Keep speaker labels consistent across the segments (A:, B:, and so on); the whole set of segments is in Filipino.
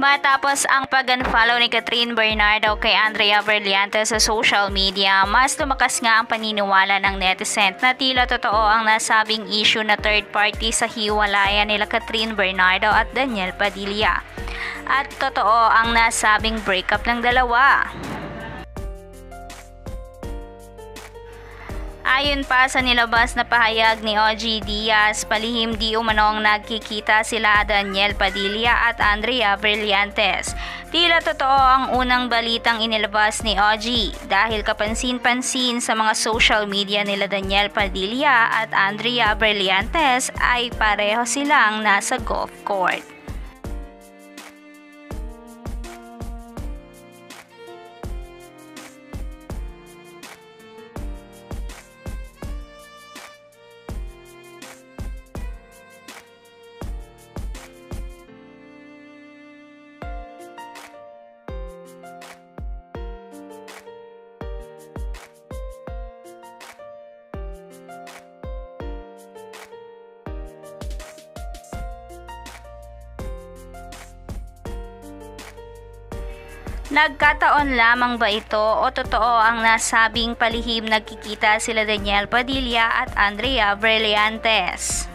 A: Matapos ang pag-unfollow ni Catherine Bernardo kay Andrea Berliantes sa social media, mas lumakas nga ang paniniwala ng netizen na tila totoo ang nasabing issue na third party sa hiwalayan nila Catherine Bernardo at Daniel Padilla. At totoo ang nasabing breakup ng dalawa. Ayon pa sa nilabas na pahayag ni OG Diaz, palihim di umanong nagkikita sila Daniel Padilla at Andrea Berliantes. Tila totoo ang unang balitang inilabas ni OG dahil kapansin-pansin sa mga social media nila Daniel Padilla at Andrea Berliantes ay pareho silang nasa golf court. Nagkataon lamang ba ito o totoo ang nasabing palihim nagkikita sila Daniel Padilla at Andrea Berliantes?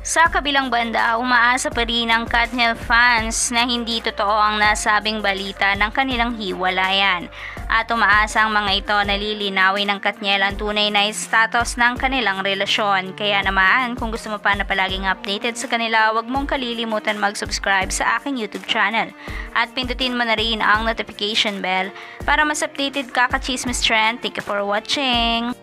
A: Sa kabilang banda, umaasa pa rin ang Katniel fans na hindi totoo ang nasabing balita ng kanilang hiwalayan. At umaasa ang mga ito na lilinawin ng Katniel ang tunay na status ng kanilang relasyon. Kaya naman, kung gusto mo pa na palaging updated sa kanila, huwag mong kalilimutan mag-subscribe sa aking YouTube channel. At pindutin mo na rin ang notification bell para mas updated ka ka-Chismis Trend. Thank you for watching!